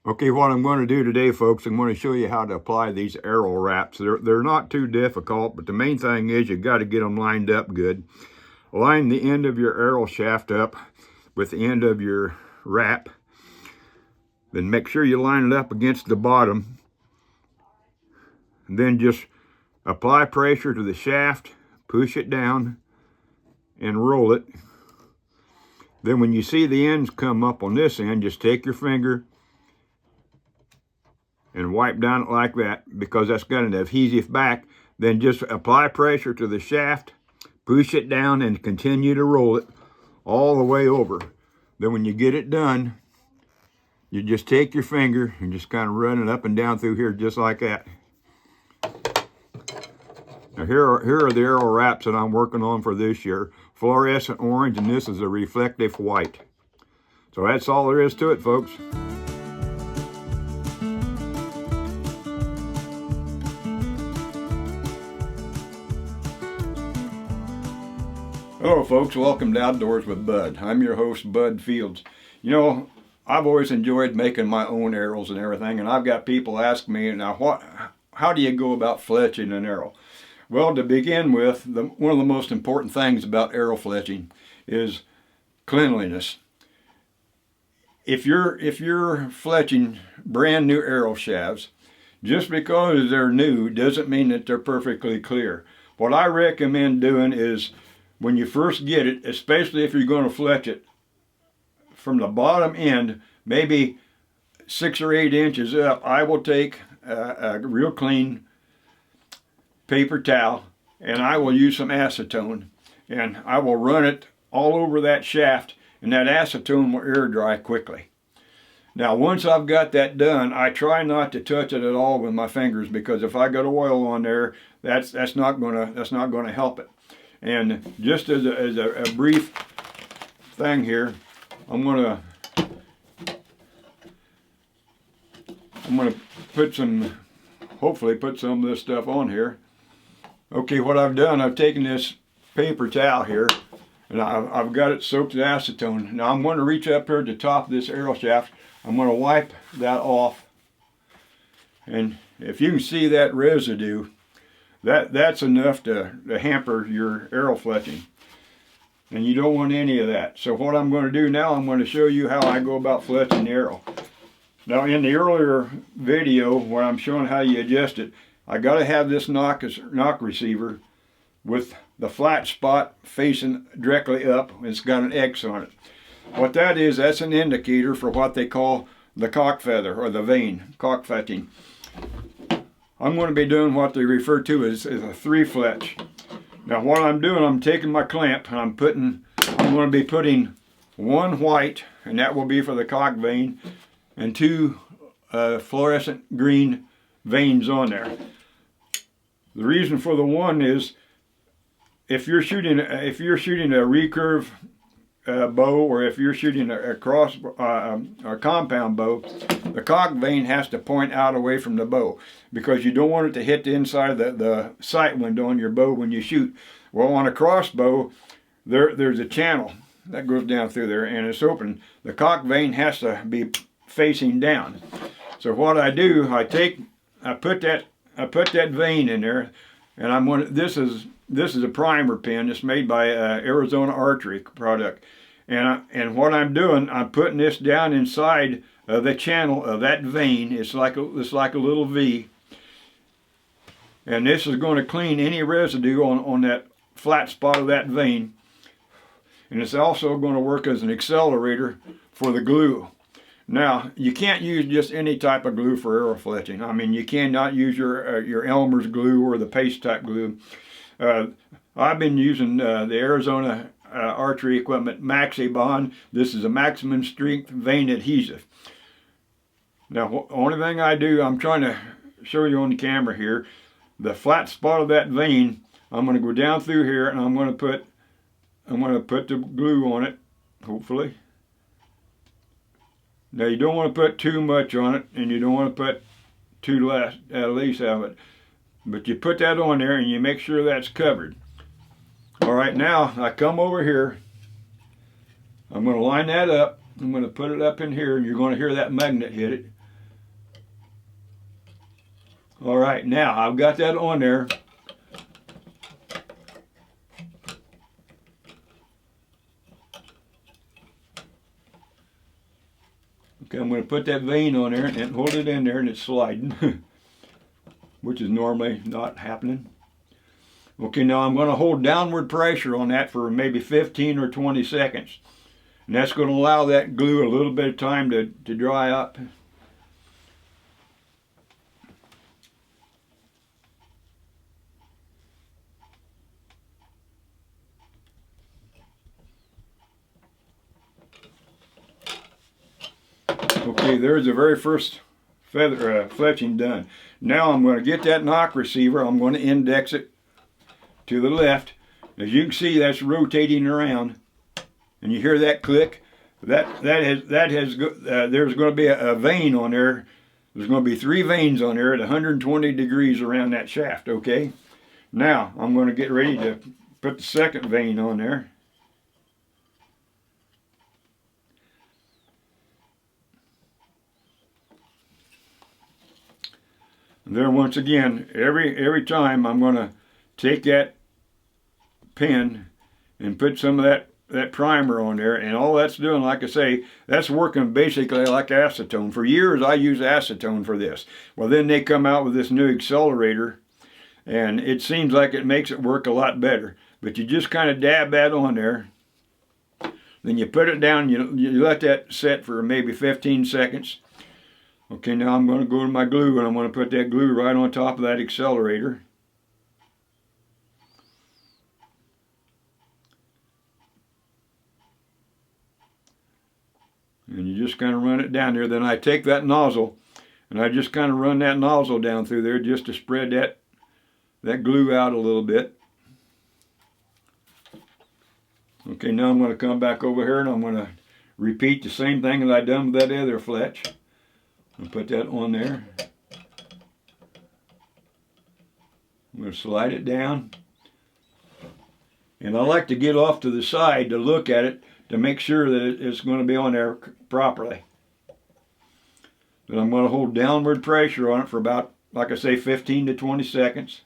Okay, what I'm going to do today, folks, I'm going to show you how to apply these arrow wraps. They're not too difficult, but the main thing is you've got to get them lined up good. Line the end of your arrow shaft up with the end of your wrap. Then make sure you line it up against the bottom. And then just apply pressure to the shaft, push it down, and roll it. Then when you see the ends come up on this end, just take your finger and wipe down it like that, because that's got an adhesive back. Then just apply pressure to the shaft, push it down, and continue to roll it all the way over. Then when you get it done, you just take your finger and just kind of run it up and down through here just like that. Now here are the arrow wraps that I'm working on for this year. Fluorescent orange, and this is a reflective white. So that's all there is to it, folks. Hello folks, welcome to Outdoors with Bud. I'm your host, Bud Fields. You know, I've always enjoyed making my own arrows and everything, and I've got people ask me, now how do you go about fletching an arrow? Well, to begin with, one of the most important things about arrow fletching is cleanliness. If you're fletching brand new arrow shafts, just because they're new doesn't mean that they're perfectly clear. What I recommend doing is, when you first get it, especially if you're going to fletch it from the bottom end, maybe 6 or 8 inches up, I will take a real clean paper towel and I will use some acetone, and I will run it all over that shaft, and that acetone will air dry quickly. Now once I've got that done, I try not to touch it at all with my fingers, because if I got oil on there, that's not gonna help it. And just as a brief thing here, I'm gonna hopefully put some of this stuff on here. Okay, what I've done, I've taken this paper towel here, and I've got it soaked in acetone. Now I'm going to reach up here to the top of this arrow shaft. I'm going to wipe that off, and if you can see that residue, that's enough to hamper your arrow fletching, and you don't want any of that. So what I'm going to do now, I'm going to show you how I go about fletching the arrow. Now in the earlier video where I'm showing how you adjust it, I got to have this knock receiver with the flat spot facing directly up. It's got an X on it. What that is, that's an indicator for what they call the cock feather, or the vane, cock fletching. I'm going to be doing what they refer to as a 3 fletch. Now what I'm doing, I'm taking my clamp and I'm going to be putting 1 white, and that will be for the cock vane, and 2 fluorescent green veins on there. The reason for the 1 is, if you're shooting a recurve bow, or if you're shooting a cross or compound bow, the cock vane has to point out away from the bow, because you don't want it to hit the inside of the sight window on your bow when you shoot. Well, on a crossbow, there's a channel that goes down through there, and it's open. The cock vane has to be facing down. So what I do, I put that vane in there, and this is a primer pin. It's made by Arizona Archery product. And what I'm doing, I'm putting this down inside the channel of that vane. It's like a little V. And this is going to clean any residue on that flat spot of that vane. And it's also going to work as an accelerator for the glue. Now, you can't use just any type of glue for arrow fletching. I mean, you cannot use your Elmer's glue or the paste type glue. I've been using the Arizona Archery Equipment Maxi Bond. This is a maximum strength vane adhesive. Now, the only thing I do, I'm trying to show you on the camera here, the flat spot of that vane, I'm going to go down through here, and I'm going to put the glue on it, hopefully. Now you don't want to put too much on it, and you don't want to put too less, at least of it. But you put that on there, and you make sure that's covered. All right, now I come over here. I'm going to line that up. I'm going to put it up in here, and you're going to hear that magnet hit it. All right, now I've got that on there. Okay, I'm going to put that vane on there and hold it in there, and it's sliding, which is normally not happening. Okay, now I'm going to hold downward pressure on that for maybe 15 or 20 seconds. And that's going to allow that glue a little bit of time to dry up. Okay, there's the very first feather fletching done. Now I'm going to get that knock receiver. I'm going to index it to the left. As you can see, that's rotating around, and you hear that click. There's going to be a vane on there. There's going to be 3 vanes on there at 120 degrees around that shaft. Okay. Now I'm going to get ready to put the second vane on there. And there, once again, every time I'm going to take that pin and put some of that primer on there, and all that's doing, like I say, that's working basically like acetone. For years I used acetone for this. Well, then they come out with this new accelerator, and it seems like it makes it work a lot better. But you just kind of dab that on there, then you put it down, you let that set for maybe 15 seconds. Okay, now I'm going to go to my glue, and I'm going to put that glue right on top of that accelerator. And you just kind of run it down there. Then I take that nozzle, and I just kind of run that nozzle down through there just to spread that glue out a little bit. Okay, now I'm going to come back over here, and I'm going to repeat the same thing that I done with that other fletch. I'll put that on there. I'm going to slide it down. And I like to get off to the side to look at it to make sure that it's going to be on there properly. Then I'm going to hold downward pressure on it for about, like I say, 15 to 20 seconds.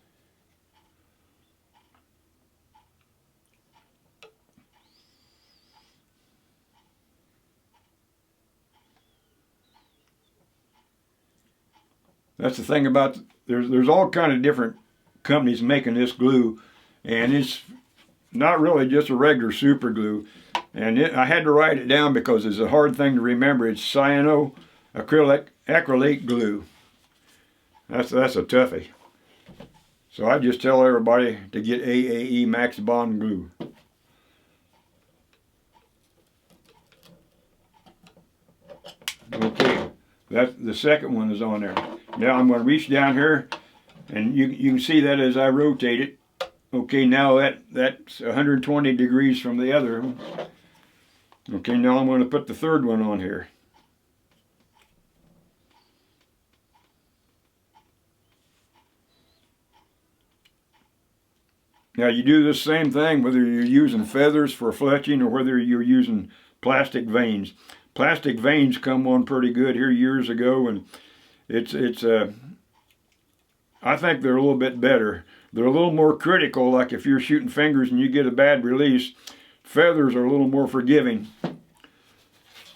That's the thing about, there's all kind of different companies making this glue, and it's not really just a regular super glue. And I had to write it down because it's a hard thing to remember. It's cyanoacrylate glue. That's a toughie. So I just tell everybody to get AAE Max Bond glue. Okay, that's the second one is on there. Now I'm going to reach down here, and you can see that as I rotate it. Okay, now that's 120 degrees from the other one. Okay, now I'm going to put the third one on here. Now you do the same thing whether you're using feathers for fletching or whether you're using plastic vanes. Plastic vanes come on pretty good here years ago, and I think they're a little bit better. They're a little more critical, like if you're shooting fingers and you get a bad release. Feathers are a little more forgiving.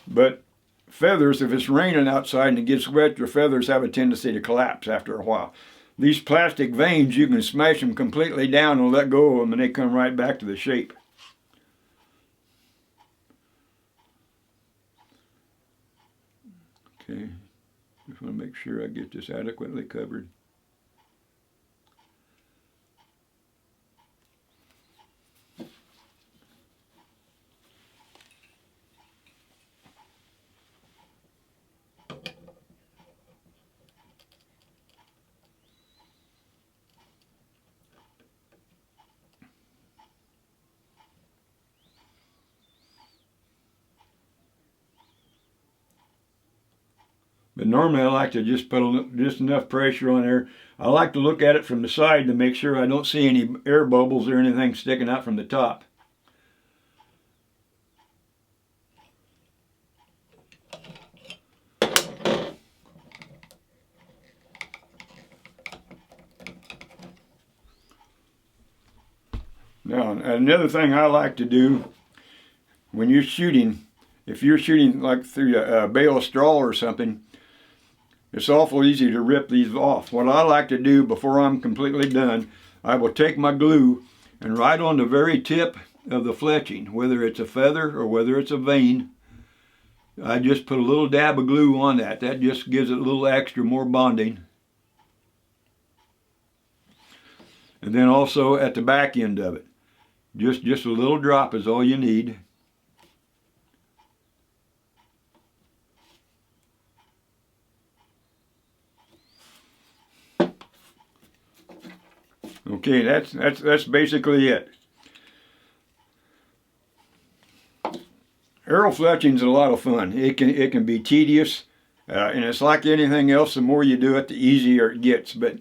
But feathers, if it's raining outside and it gets wet, your feathers have a tendency to collapse after a while. These plastic vanes, you can smash them completely down and let go of them, and they come right back to the shape. Okay, just want to make sure I get this adequately covered. But normally I like to just put just enough pressure on there. I like to look at it from the side to make sure I don't see any air bubbles or anything sticking out from the top. Now, another thing I like to do when you're shooting, if you're shooting like through a bale of straw or something, it's awful easy to rip these off. What I like to do before I'm completely done, I will take my glue and right on the very tip of the fletching, whether it's a feather or whether it's a vein, I just put a little dab of glue on that. That just gives it a little extra, more bonding. And then also at the back end of it, just a little drop is all you need. Okay, that's basically it. Arrow fletching is a lot of fun. It can be tedious, and it's like anything else. The more you do it, the easier it gets. But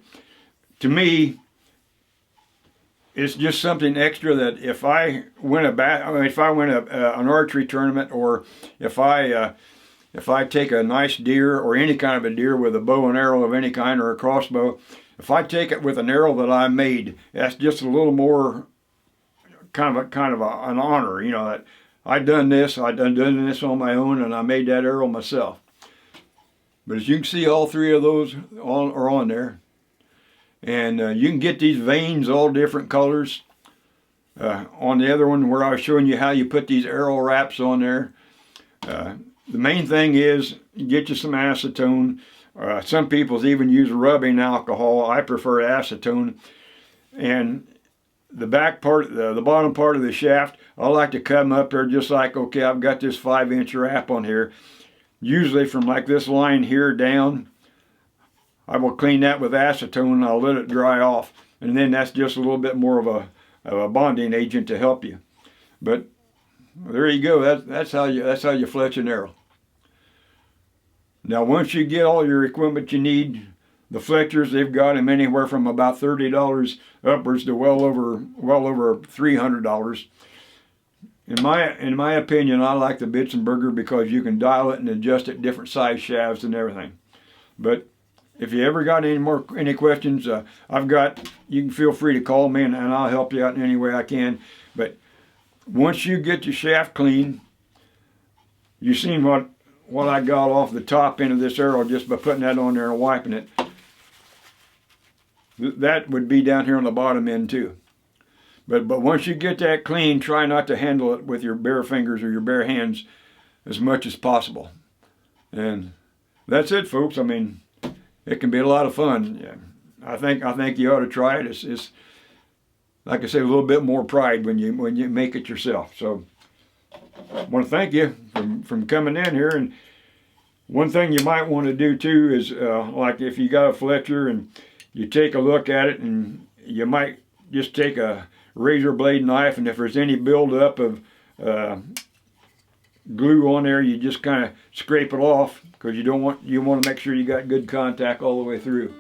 to me, it's just something extra that if I win an archery tournament, or if I take a nice deer or any kind of a deer with a bow and arrow of any kind or a crossbow, if I take it with an arrow that I made, that's just a little more kind of an honor, you know, that I done this on my own, and I made that arrow myself. But as you can see, all three of those are on there. And you can get these veins all different colors. On the other one where I was showing you how you put these arrow wraps on there. The main thing is get you some acetone. Some people even use rubbing alcohol. I prefer acetone. And the back part, the bottom part of the shaft, I like to cut them up there just like, okay, I've got this 5-inch wrap on here. Usually from like this line here down, I will clean that with acetone and I'll let it dry off. And then that's just a little bit more of a bonding agent to help you. But there you go. That's how you fletch an arrow. Now once you get all your equipment you need, the fletchers, they've got them anywhere from about $30 upwards to well over $300. In my opinion, I like the Bitzenberger because you can dial it and adjust it different size shafts and everything. But if you ever got any questions, you can feel free to call me and I'll help you out in any way I can. But once you get your shaft clean, you've seen what I got off the top end of this arrow just by putting that on there and wiping it. That would be down here on the bottom end too. But once you get that clean, try not to handle it with your bare fingers or your bare hands as much as possible. And that's it, folks. I mean, it can be a lot of fun. Yeah. I think you ought to try it. It's like I say, a little bit more pride when you make it yourself. So I want to thank you from coming in here. And one thing you might want to do too is like if you got a fletcher and you take a look at it, and you might just take a razor blade knife, and if there's any buildup of glue on there, you just kind of scrape it off because you want to make sure you got good contact all the way through.